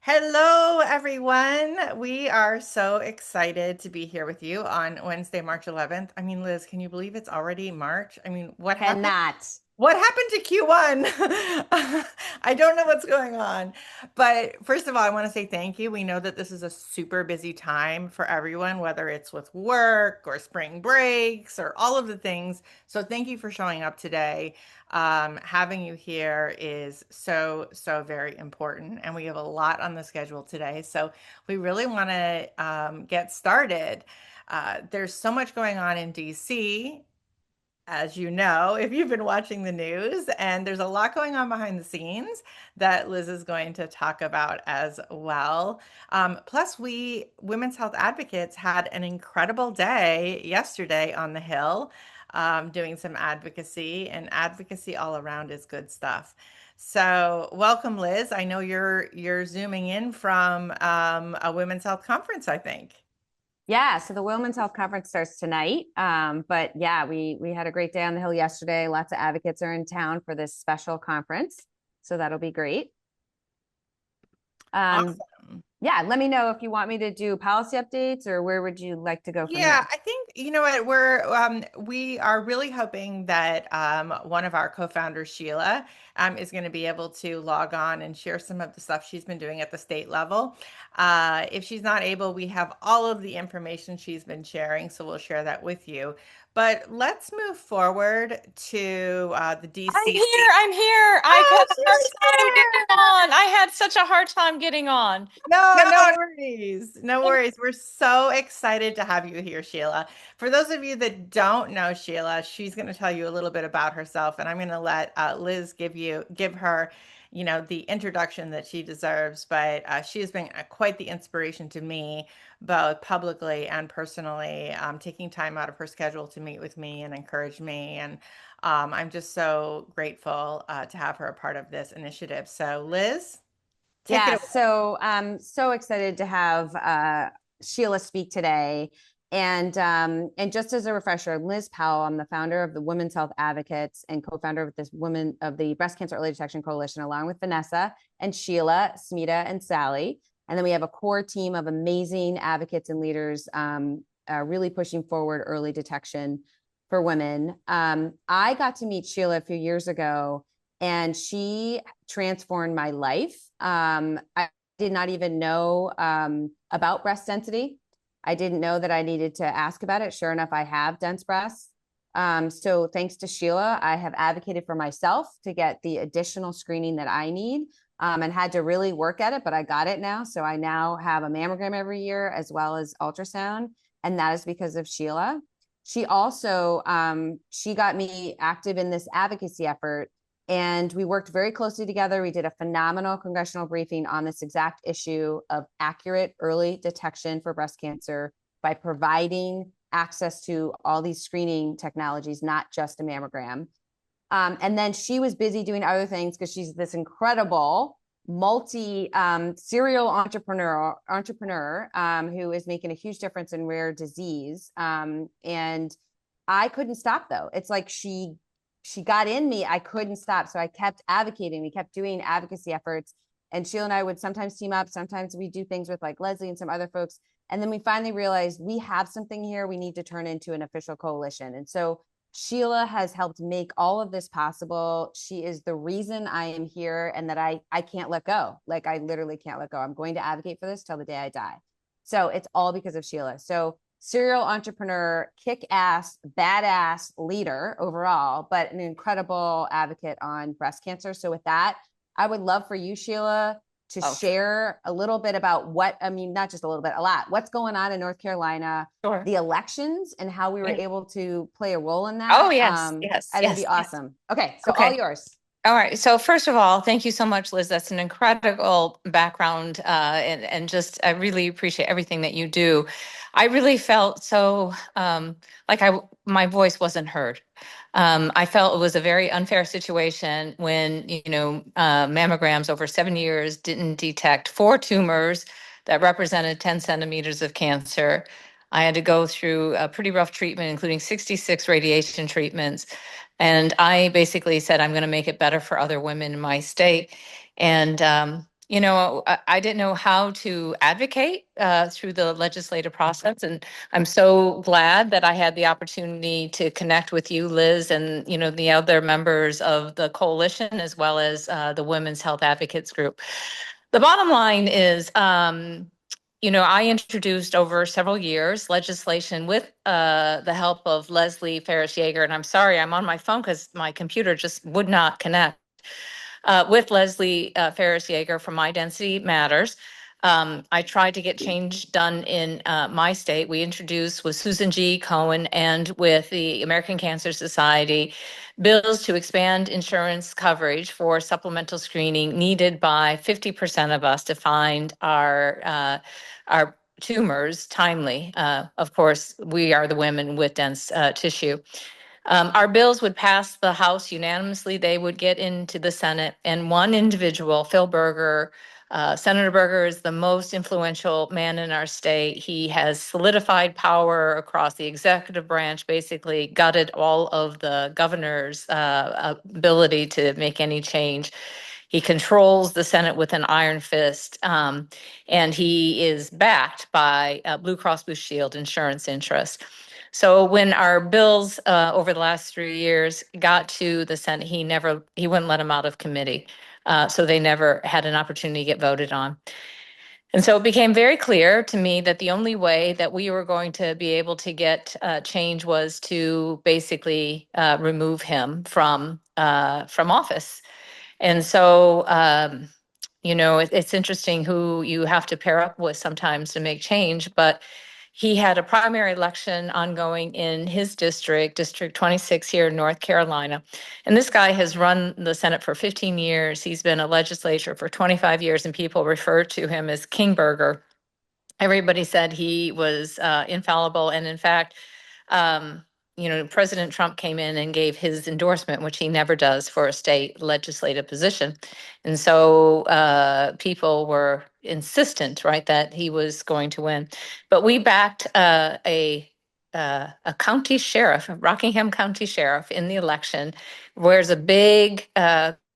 Hello, everyone. We are so excited to be here with you on Wednesday, March 11th. I mean, Liz, can you believe it's already March? I mean, what happened? Cannot. What happened to Q1? I don't know what's going on. But first of all, I want to say thank you. We know that this is a super busy time for everyone, whether it's with work or spring breaks or all of the things. So thank you for showing up today. Having you here is so very important. And we have a lot on the schedule today. So we really want to get started. There's so much going on in DC, as you know, if you've been watching the news, and there's a lot going on behind the scenes that Liz is going to talk about as well. Plus, we women's health advocates had an incredible day yesterday on the Hill, doing some advocacy, and advocacy all around is good stuff. So, welcome, Liz. I know you're zooming in from a women's health conference, I think. Yeah, so the Women's Health Conference starts tonight. But yeah, we had a great day on the Hill yesterday. Lots of advocates are in town for this special conference, so that'll be great. Um, Awesome. yeah, let me know if you want me to do policy updates or where would you like to go from Yeah, here? I think you know what we are really hoping that one of our co-founders, Sheila, is going to be able to log on and share some of the stuff she's been doing at the state level. If she's not able, we have all of the information she's been sharing, so we'll share that with you. But let's move forward to the I'm DC. here. I'm here. I Oh, had a hard time getting on. I had such a hard time getting on. no, No, no worries. No worries. We're so excited to have you here, Sheila. For those of you that don't know Sheila, she's going to tell you a little bit about herself, and I'm going to let Liz give her, the introduction that she deserves. But she has been quite the inspiration to me, both publicly and personally, taking time out of her schedule to meet with me and encourage me. And I'm just so grateful to have her a part of this initiative. So, Liz, take it Yeah, away. so I'm so excited to have Sheila speak today. And just as a refresher, I'm Liz Powell. I'm the founder of the Women's Health Advocates and co-founder of this Women of the Breast Cancer Early Detection Coalition, along with Vanessa and Sheila, Smita, and Sally. And then we have a core team of amazing advocates and leaders really pushing forward early detection for women. I got to meet Sheila a few years ago, and she transformed my life. I did not even know about breast density. I didn't know that I needed to ask about it. Sure enough, I have dense breasts. So thanks to Sheila, I have advocated for myself to get the additional screening that I need, and had to really work at it, but I got it now. So I now have a mammogram every year as well as ultrasound. And that is because of Sheila. She also, she got me active in this advocacy effort, and we worked very closely together. We did a phenomenal congressional briefing on this exact issue of accurate early detection for breast cancer by providing access to all these screening technologies, not just a mammogram. And then she was busy doing other things because she's this incredible multi serial entrepreneur who is making a huge difference in rare disease. And I couldn't stop though. It's like she got in me. I couldn't stop. So I kept advocating. We kept doing advocacy efforts. And Sheila and I would sometimes team up. Sometimes we do things with like Leslie and some other folks. And then we finally realized we have something here we need to turn into an official coalition. And so Sheila has helped make all of this possible. She is the reason I am here and that I can't let go. Like I literally can't let go. I'm going to advocate for this till the day I die. So it's all because of Sheila. So serial entrepreneur, kick-ass, badass leader overall, but an incredible advocate on breast cancer. So with that, I would love for you, Sheila, to oh, share a little bit about not just a little bit, a lot, what's going on in North Carolina, sure. the elections and how we were Yeah. able to play a role in Oh, that. yes, yes, I think it'd be yes. awesome. Okay, so all Okay. yours. All right. So first of all, thank you so much, Liz. That's an incredible background, and just I really appreciate everything that you do. I really felt so like my voice wasn't heard. I felt it was a very unfair situation when mammograms over 7 years didn't detect four tumors that represented 10 centimeters of cancer. I had to go through a pretty rough treatment, including 66 radiation treatments. And I basically said, I'm going to make it better for other women in my state. And, I didn't know how to advocate through the legislative process. And I'm so glad that I had the opportunity to connect with you, Liz, and, the other members of the coalition, as well as the Women's Health Advocates Group. The bottom line is, I introduced over several years legislation with the help of Leslie Ferris Yeager. And I'm sorry, I'm on my phone because my computer just would not connect with Leslie Ferris Yeager from My Density Matters. I tried to get change done in my state. We introduced with Susan G. Cohen and with the American Cancer Society bills to expand insurance coverage for supplemental screening needed by 50% of us to find our tumors timely. Of course, we are the women with dense tissue. Our bills would pass the House unanimously. They would get into the Senate, and one individual, Phil Berger, Senator Berger is the most influential man in our state. He has solidified power across the executive branch, basically gutted all of the governor's ability to make any change. He controls the Senate with an iron fist, and he is backed by Blue Cross Blue Shield insurance interest. So when our bills over the last 3 years got to the Senate, he wouldn't let them out of committee. So they never had an opportunity to get voted on. And so it became very clear to me that the only way that we were going to be able to get change was to basically remove him from office. And so, it's interesting who you have to pair up with sometimes to make change, but he had a primary election ongoing in his district, District 26 here in North Carolina. And this guy has run the Senate for 15 years. He's been a legislator for 25 years, and people refer to him as King Burger. Everybody said he was infallible. And in fact, President Trump came in and gave his endorsement, which he never does for a state legislative position. And so people were insistent, right, that he was going to win. But we backed a county sheriff, a Rockingham County sheriff in the election, wears a big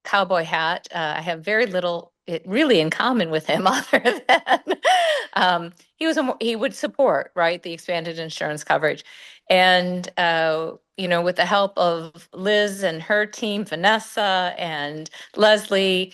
cowboy hat. I have very little really in common with him other than he would support, right, the expanded insurance coverage. And, with the help of Liz and her team, Vanessa and Leslie,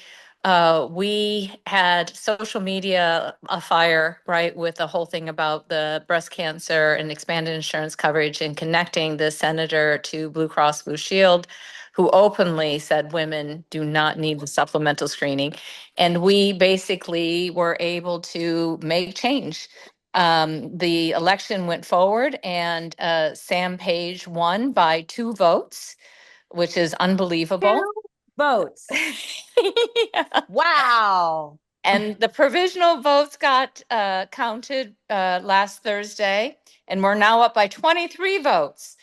we had social media afire, right, with the whole thing about the breast cancer and expanded insurance coverage and connecting the senator to Blue Cross Blue Shield, who openly said women do not need the supplemental screening. And we basically were able to make change. The election went forward, and Sam Page won by 2 votes, which is unbelievable. 2 votes. Yeah. Wow. And the provisional votes got counted last Thursday, and we're now up by 23 votes.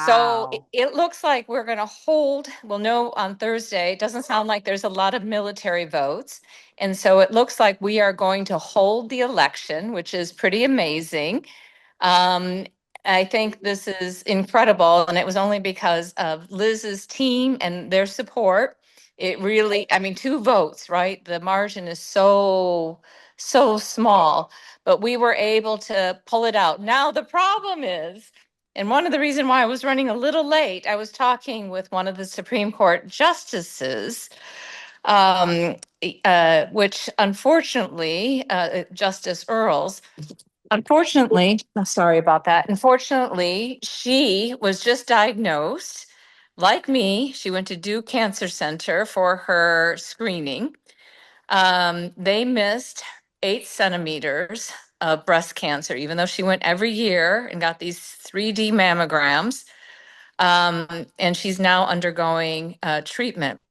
So Wow. it looks like we're going to hold, we'll know on Thursday. It doesn't sound like there's a lot of military votes. And so it looks like we are going to hold the election, which is pretty amazing. I think this is incredible. And it was only because of Liz's team and their support. It really, 2 votes, right? The margin is so, so small, but we were able to pull it out. Now, the problem is, and one of the reasons why I was running a little late, I was talking with one of the Supreme Court justices, which unfortunately, Justice Earls, unfortunately, I'm sorry about that. Unfortunately, she was just diagnosed. Like me, she went to Duke Cancer Center for her screening. They missed 8 centimeters of breast cancer, even though she went every year and got these 3D mammograms. And she's now undergoing treatment.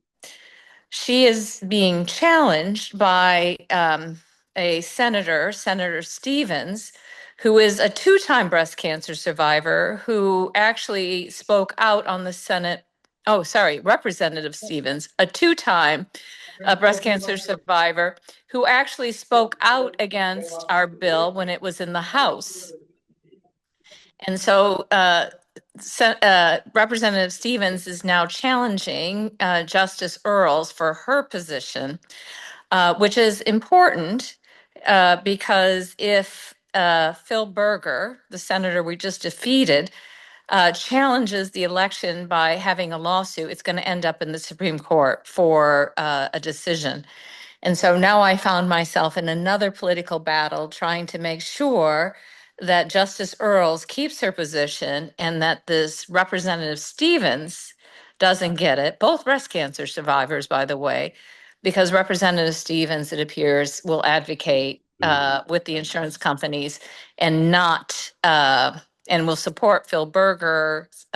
She is being challenged by a senator, Senator Stevens, who is a 2-time breast cancer survivor who actually spoke out on the Senate. Oh, sorry, Representative Stevens, a 2-time breast cancer survivor who actually spoke out against our bill when it was in the House. And so Representative Stevens is now challenging Justice Earls for her position. which is important because if Phil Berger, the senator we just defeated, challenges the election by having a lawsuit, it's going to end up in the Supreme Court for a decision. And so now I found myself in another political battle trying to make sure that Justice Earls keeps her position and that this Representative Stevens doesn't get it. Both breast cancer survivors, by the way, because Representative Stevens, it appears, will advocate with the insurance companies and not and will support Phil Berger's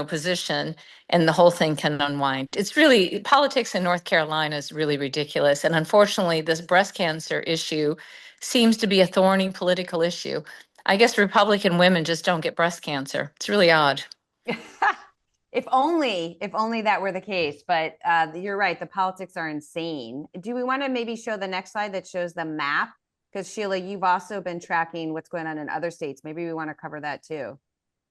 position, and the whole thing can unwind. It's really, politics in North Carolina is really ridiculous. And unfortunately, this breast cancer issue seems to be a thorny political issue. I guess Republican women just don't get breast cancer. It's really odd. If only that were the case. But you're right. The politics are insane. Do we want to maybe show the next slide that shows the map? Because Sheila, you've also been tracking what's going on in other states. Maybe we want to cover that too.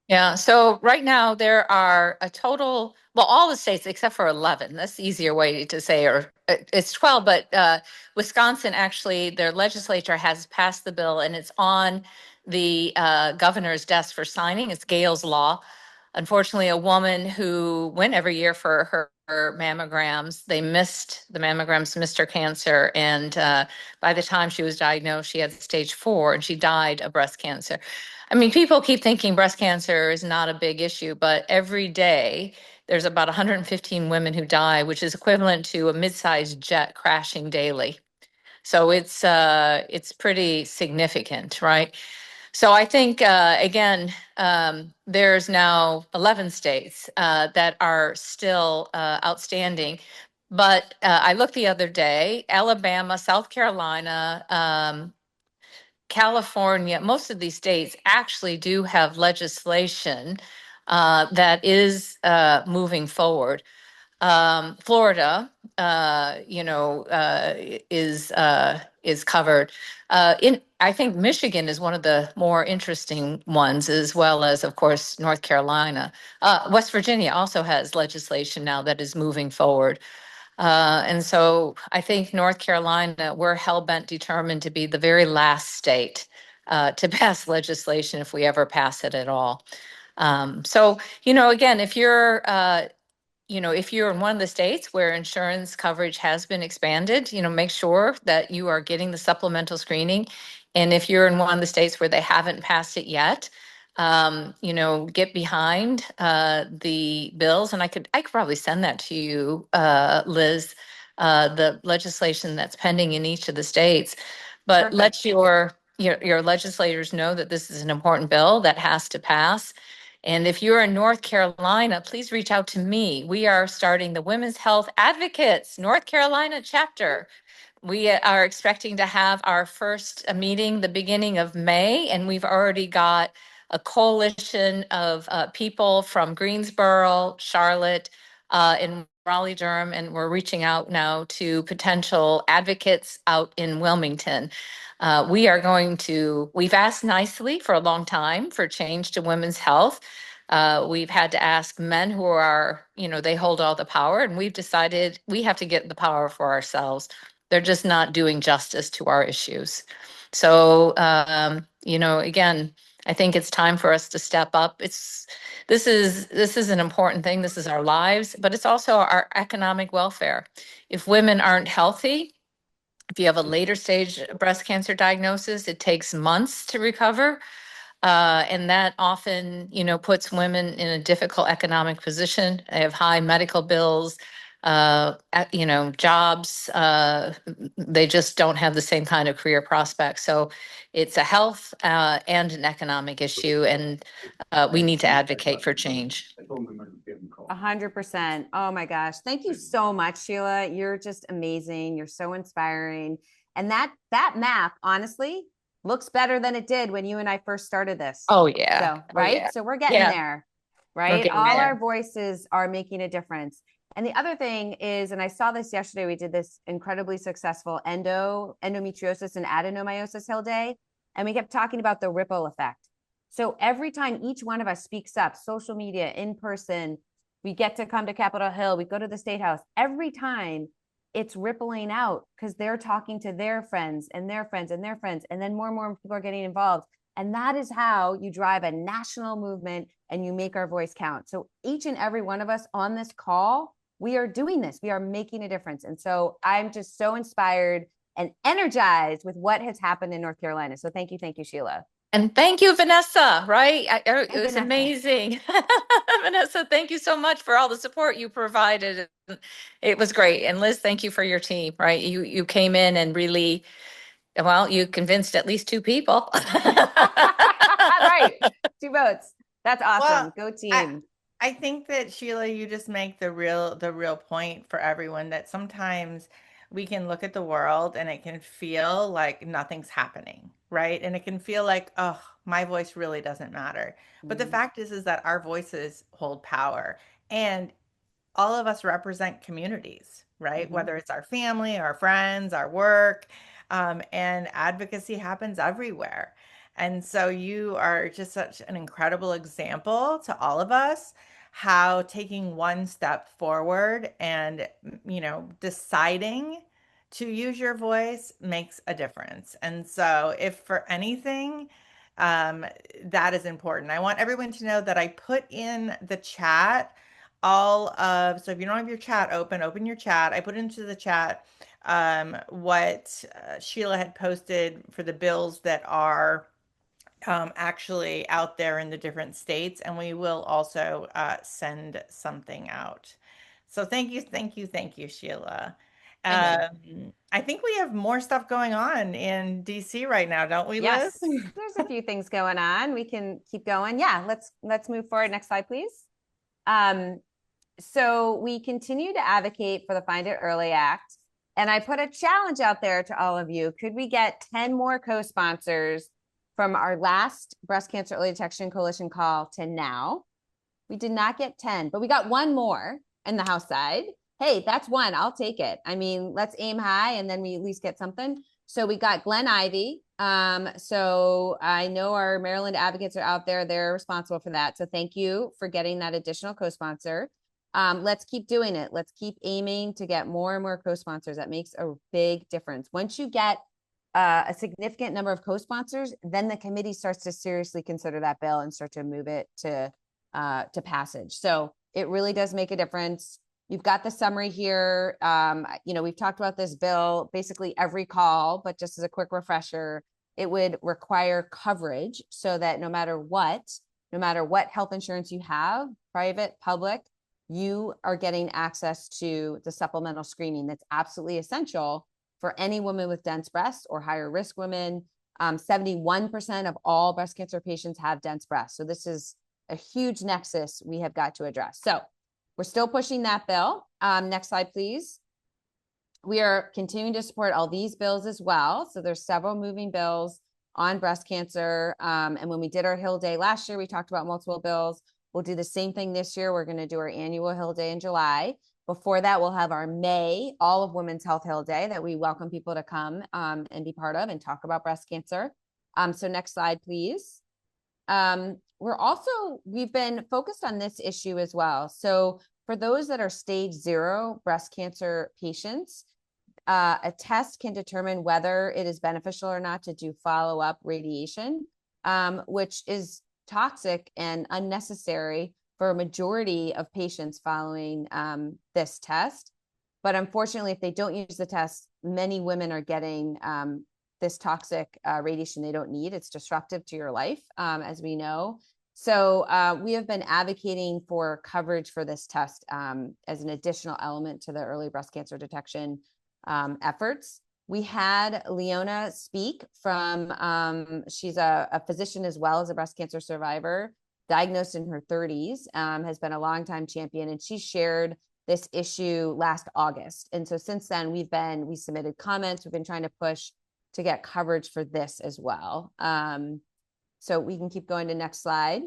Yeah, so right now there are a total, well, all the states except for 11. That's the easier way to say, or it's 12, but Wisconsin actually, their legislature has passed the bill and it's on the governor's desk for signing. It's Gale's Law. Unfortunately, a woman who went every year for her mammograms, the mammograms missed her cancer. And by the time she was diagnosed, she had stage 4 and she died of breast cancer. I mean, people keep thinking breast cancer is not a big issue, but every day there's about 115 women who die, which is equivalent to a mid-sized jet crashing daily. So it's pretty significant, right? So I think again, there's now 11 states that are still outstanding. But I looked the other day, Alabama, South Carolina, California, most of these states actually do have legislation that is moving forward. Florida, is covered. I think Michigan is one of the more interesting ones, as well as, of course, North Carolina. West Virginia also has legislation now that is moving forward. And so I think North Carolina, we're hell-bent determined to be the very last state to pass legislation if we ever pass it at all. So, again, if you're in one of the states where insurance coverage has been expanded, make sure that you are getting the supplemental screening. And if you're in one of the states where they haven't passed it yet, get behind the bills. And I could probably send that to you, Liz, the legislation that's pending in each of the states. But let your legislators know that this is an important bill that has to pass. And if you're in North Carolina, please reach out to me. We are starting the Women's Health Advocates North Carolina chapter. We are expecting to have our first meeting the beginning of May, and we've already got a coalition of people from Greensboro, Charlotte, and Raleigh-Durham, and we're reaching out now to potential advocates out in Wilmington. We've asked nicely for a long time for change to women's health. We've had to ask men who are, they hold all the power, and we've decided we have to get the power for ourselves. They're just not doing justice to our issues. So, again, I think it's time for us to step up. This is an important thing. This is our lives, but it's also our economic welfare. If women aren't healthy, if you have a later stage breast cancer diagnosis, it takes months to recover. And that often, puts women in a difficult economic position. They have high medical bills, jobs. They just don't have the same kind of career prospects. So it's a health and an economic issue, and we need to advocate for change. 100%. Oh my gosh. Thank you so much, Sheila. You're just amazing. You're so inspiring. And that map, honestly, looks better than it did when you and I first started this. Oh, yeah. So, right? Yeah. So we're getting there, right? All there. our voices are making a difference. And the other thing is, and I saw this yesterday, we did this incredibly successful endometriosis and adenomyosis Hill Day. And we kept talking about the ripple effect. So every time each one of us speaks up, social media, in person, we get to come to Capitol Hill, we go to the State House. Every time it's rippling out because they're talking to their friends and their friends and their friends. And then more and more people are getting involved. And that is how you drive a national movement and you make our voice count. So each and every one of us on this call, we are doing this. We are making a difference. And so I'm just so inspired and energized with what has happened in North Carolina. So thank you, Sheila. And thank you, Vanessa, right? It And was Vanessa. amazing. Vanessa, thank you so much for all the support you provided. It was great. And Liz, thank you for your team, right? You came in and really, well, you convinced at least two people. Right. 2 votes. That's awesome. Well, Go I team. I think that Sheila, you just make the real point for everyone that sometimes we can look at the world and it can feel like nothing's happening, right? And it can feel like, oh, my voice really doesn't matter. But the Mm-hmm. fact is that our voices hold power. And all of us represent communities, right? Mm-hmm. Whether it's our family, our friends, our work, and advocacy happens everywhere. And so you are just such an incredible example to all of us how taking one step forward and, deciding to use your voice makes a difference. And so, if for anything, um, that is important. I want everyone to know that I put in the chat so if you don't have your chat open, open your chat. I put into the chat what Sheila had posted for the bills that are actually out there in the different states, and we will also send something out. So thank you, Sheila. Thank you. I think we have more stuff going on in DC right now, don't we, Liz? Yes, there's a few things going on. We can keep going. Yeah, let's move forward. Next slide, please. Um, so we continue to advocate for the Find It Early Act. And I put a challenge out there to all of you. Could we get 10 more co-sponsors from our last Breast Cancer Early Detection Coalition call to now? We did not get 10, but we got one more in the House side. Hey, that's one. I'll take it. I mean, let's aim high and then we at least get something. So we got Glenn Ivy. So I know our Maryland advocates are out there. They're responsible for that. So thank you for getting that additional co-sponsor. Let's keep doing it. Let's keep aiming to get more and more co-sponsors. That makes a big difference. Once you get a significant number of co-sponsors, then the committee starts to seriously consider that bill and start to move it to passage. So it really does make a difference. You've got the summary here. We've talked about this bill basically every call, but just as a quick refresher, it would require coverage so that no matter what health insurance you have, private, public, you are getting access to the supplemental screening that's absolutely essential for any woman with dense breasts or higher risk women. 71% of all breast cancer patients have dense breasts. So this is a huge nexus we have got to address. So we're still pushing that bill. Next slide, please. We are continuing to support all these bills as well. So there's several moving bills on breast cancer. And when we did our Hill Day last year, we talked about multiple bills. We'll do the same thing this year. We're going to do our annual Hill Day in July. Before that, we'll have our May All of Women's Health Hill Day that we welcome people to come and be part of and talk about breast cancer. So next slide, please. We've been focused on this issue as well. So for those that are stage 0 breast cancer patients, a test can determine whether it is beneficial or not to do follow-up radiation, which is toxic and unnecessary for a majority of patients following this test. But unfortunately, if they don't use the test, many women are getting this toxic radiation they don't need. It's disruptive to your life, as we know. So we have been advocating for coverage for this test as an additional element to the early breast cancer detection efforts. We had Leona speak from, she's a physician as well as a breast cancer survivor, diagnosed in her 30s, has been a longtime champion, and she shared this issue last August. And so since then, we submitted comments, we've been trying to push to get coverage for this as well. So we can keep going to next slide.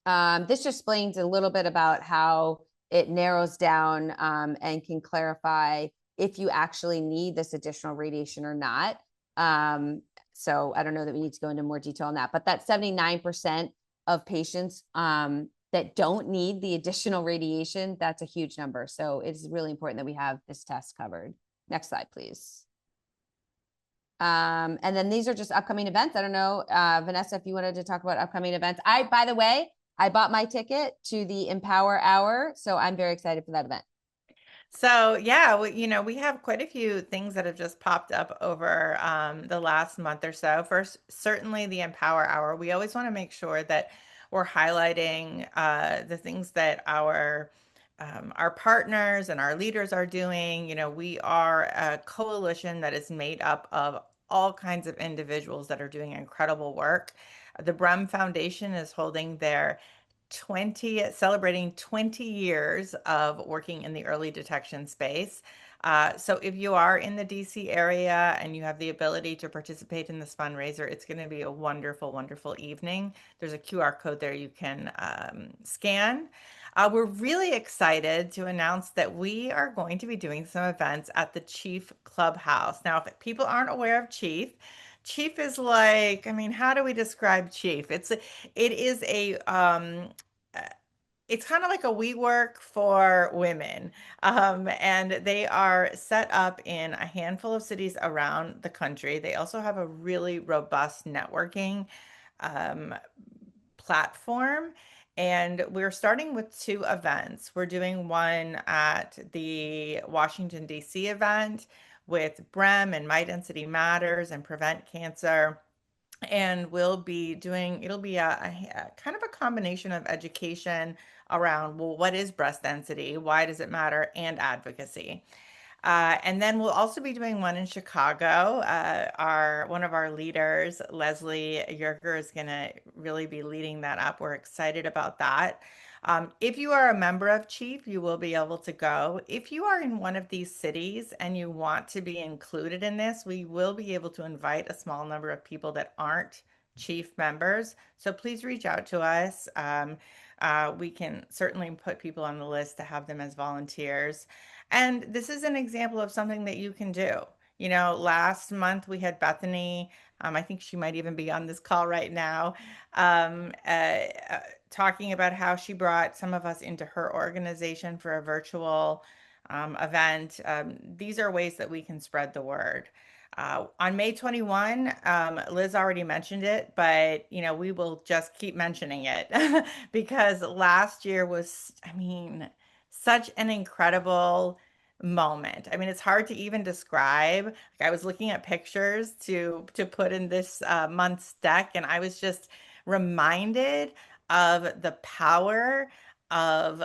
This just explains a little bit about how it narrows down and can clarify if you actually need this additional radiation or not. So I don't know that we need to go into more detail on that, but that 79% of patients that don't need the additional radiation, that's a huge number. So it's really important that we have this test covered. Next slide, please. And then these are just upcoming events. I don't know, Vanessa, if you wanted to talk about upcoming events. By the way, I bought my ticket to the Empower Hour, so I'm very excited for that event. So yeah, we have quite a few things that have just popped up over the last month or so. First, certainly the Empower Hour. We always want to make sure that we're highlighting the things that our partners and our leaders are doing. We are a coalition that is made up of all kinds of individuals that are doing incredible work. The Brehm Foundation is holding their celebrating 20 years of working in the early detection space. So if you are in the DC area and you have the ability to participate in this fundraiser, it's going to be a wonderful, wonderful evening. There's a QR code there you can scan. We're really excited to announce that we are going to be doing some events at the Chief Clubhouse. Now, if people aren't aware of Chief, Chief is like, I mean, how do we describe Chief? It is uh, it's kind of like a WeWork for women. And they are set up in a handful of cities around the country. They also have a really robust networking um, platform. And we're starting with two events. We're doing one at the Washington, D.C. event with BREM and My Density Matters and Prevent Cancer. And it'll be a kind of a combination of education around, well, what is breast density? Why does it matter? And advocacy. And then we'll also be doing one in Chicago. Our One of our leaders, Leslie Yerger, is going to really be leading that up. We're excited about that. If you are a member of Chief, you will be able to go. If you are in one of these cities and you want to be included in this, we will be able to invite a small number of people that aren't Chief members. So please reach out to us. We can certainly put people on the list to have them as volunteers. And this is an example of something that you can do. Last month we had Bethany, I think she might even be on this call right now, um, uh, uh, talking about how she brought some of us into her organization for a virtual event. These are ways that we can spread the word. On May 21, Liz already mentioned it, but we will just keep mentioning it because last year was, I mean, such an incredible moment. I mean, it's hard to even describe. Like, I was looking at pictures to put in this month's deck, and I was just reminded of the power of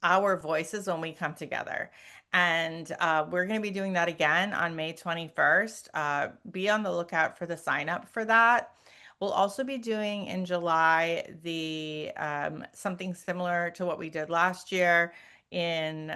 our voices when we come together. And we're going to be doing that again on May 21st. Be on the lookout for the sign up for that. We'll also be doing in July the something similar to what we did last year in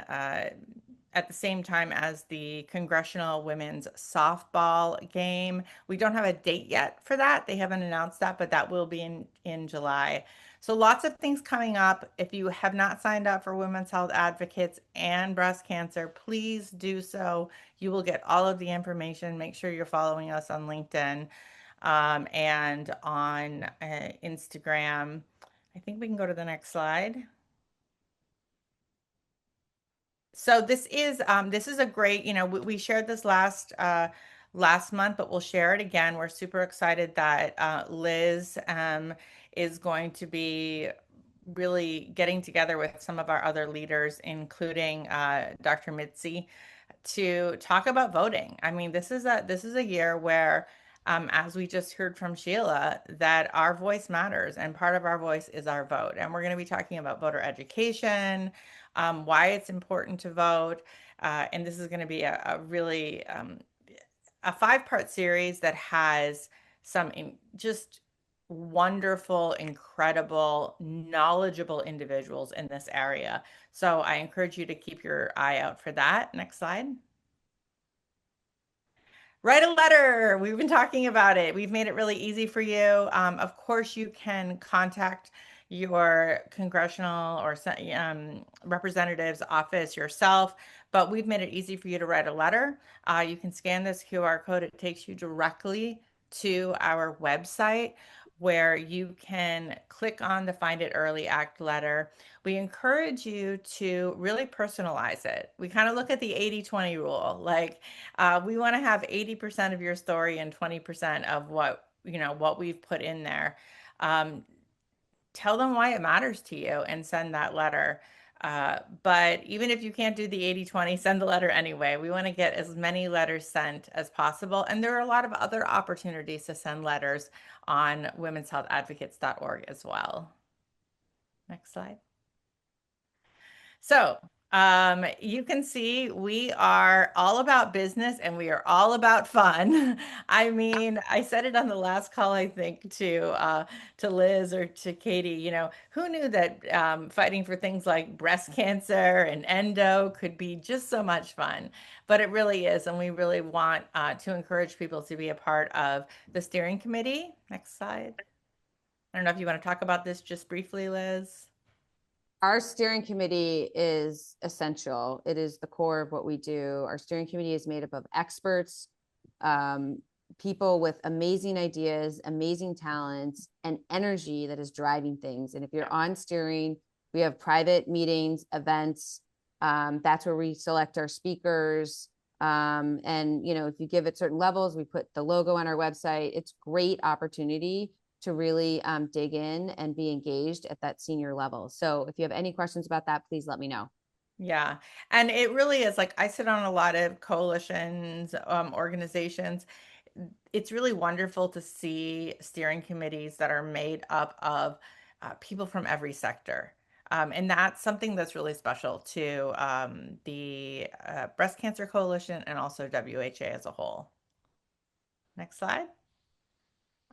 at the same time as the Congressional Women's Softball game. We don't have a date yet for that. They haven't announced that, but that will be in July. So lots of things coming up. If you have not signed up for Women's Health Advocates and breast cancer, please do so. You will get all of the information. Make sure you're following us on LinkedIn and on Instagram. I think we can go to the next slide. So this is a great, we shared this last month, but we'll share it again. We're super excited that Liz is going to be really getting together with some of our other leaders, including Dr. Mitzi, to talk about voting. I mean, this is a year where, as we just heard from Sheila, that our voice matters, and part of our voice is our vote. And we're going to be talking about voter education, why it's important to vote, and this is going to be a really a five-part series that has just wonderful, incredible, knowledgeable individuals in this area. So I encourage you to keep your eye out for that. Next slide. Write a letter. We've been talking about it. We've made it really easy for you. Of course, you can contact your congressional or representative's office yourself, but we've made it easy for you to write a letter. You can scan this QR code. It takes you directly to our website. where you can click on the Find It Early Act letter. We encourage you to really personalize it. We kind of look at the 80-20 rule. Like we want to have 80% of your story and 20% of what, what we've put in there. Um, Tell them why it matters to you and send that letter. But even if you can't do the 80-20, send the letter anyway. We want to get as many letters sent as possible. And there are a lot of other opportunities to send letters on womenshealthadvocates.org as well. Next slide. So, you can see we are all about business and we are all about fun. I mean, I said it on the last call, I think, to Liz or to Katie. Who knew that fighting for things like breast cancer and endo could be just so much fun? But it really is, and we really want to encourage people to be a part of the steering committee. Next slide. I don't know if you want to talk about this just briefly, Liz. Our steering committee is essential. It is the core of what we do. Our steering committee is made up of experts, people with amazing ideas, amazing talents, and energy that is driving things. And if you're on steering, we have private meetings, events. That's where we select our speakers. And if you give it certain levels, we put the logo on our website. It's great opportunity to really dig in and be engaged at that senior level. So if you have any questions about that, please let me know. Yeah. And it really is like I sit on a lot of coalitions, organizations. It's really wonderful to see steering committees that are made up of people from every sector. And that's something that's really special to the Breast Cancer Coalition and also WHA as a whole. Next slide.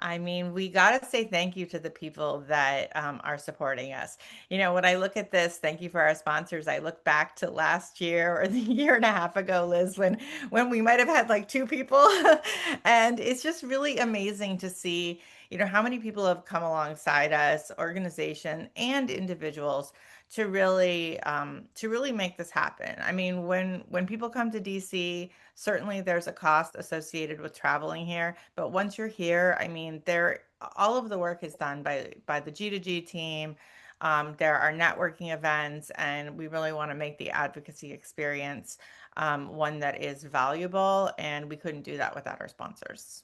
I mean, we got to say thank you to the people that are supporting us. When I look at this, thank you for our sponsors. I look back to last year or the year and a half ago, Liz, when we might have had like two people. And it's just really amazing to see, how many people have come alongside us, organization and individuals to really make this happen. I mean, when people come to DC, certainly there's a cost associated with traveling here, but once you're here, I mean, all of the work is done by the G2G team. There are networking events, and we really want to make the advocacy experience one that is valuable, and we couldn't do that without our sponsors.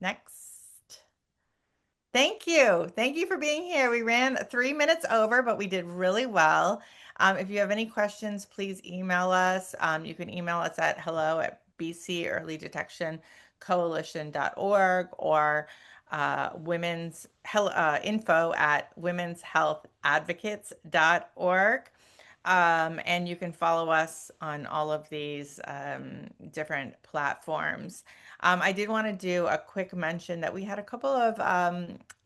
Next. Thank you. Thank you for being here. We ran 3 minutes over, but we did really well. If you have any questions, please email us. You can email us at hello@bcearlydetectioncoalition.org or women's info at womenshealthadvocates.org. And you can follow us on all of these different platforms. I did want to do a quick mention that we had a couple of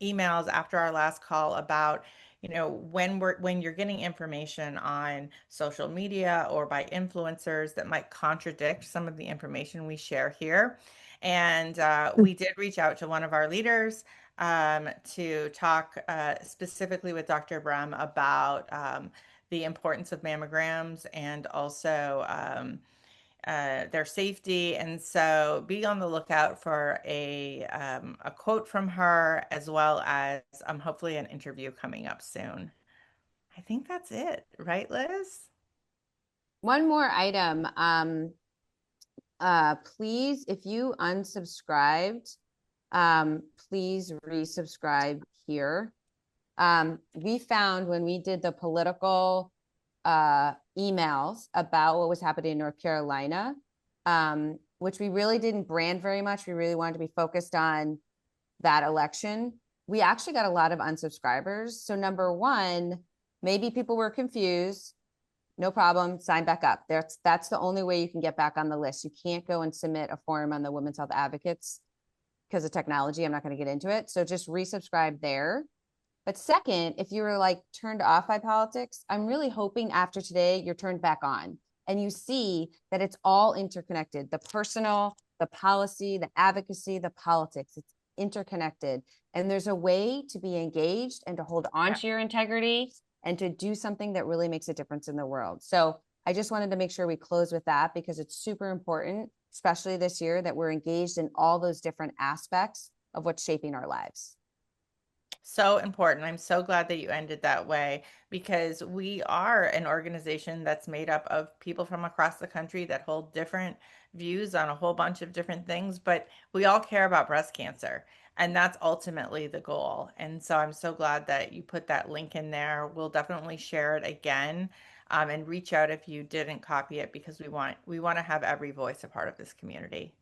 emails after our last call about, when you're getting information on social media or by influencers that might contradict some of the information we share here. And we did reach out to one of our leaders to talk specifically with Dr. Brem about the importance of mammograms and also their safety. And so be on the lookout for a quote from her, as well as hopefully an interview coming up soon. I think that's it, right, Liz? One more item. Please, if you unsubscribed, please resubscribe here. We found when we did the political emails about what was happening in North Carolina, which we really didn't brand very much. We really wanted to be focused on that election. We actually got a lot of unsubscribers. So number one, maybe people were confused. No problem, sign back up. That's the only way you can get back on the list. You can't go and submit a form on the Women's Health Advocates because of technology. I'm not going to get into it. So just resubscribe there. But second, if you were like turned off by politics, I'm really hoping after today you're turned back on and you see that it's all interconnected. The personal, the policy, the advocacy, the politics, it's interconnected. And there's a way to be engaged and to hold on to your integrity and to do something that really makes a difference in the world. So I just wanted to make sure we close with that because it's super important, especially this year, that we're engaged in all those different aspects of what's shaping our lives. So important. I'm so glad that you ended that way because we are an organization that's made up of people from across the country that hold different views on a whole bunch of different things, but we all care about breast cancer. And that's ultimately the goal. And so I'm so glad that you put that link in there. We'll definitely share it again, and reach out if you didn't copy it because we want to have every voice a part of this community.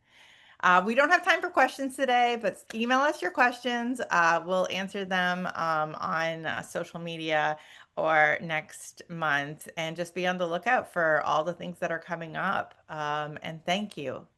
We don't have time for questions today, but email us your questions. We'll answer them on social media or next month. And just be on the lookout for all the things that are coming up. And thank you.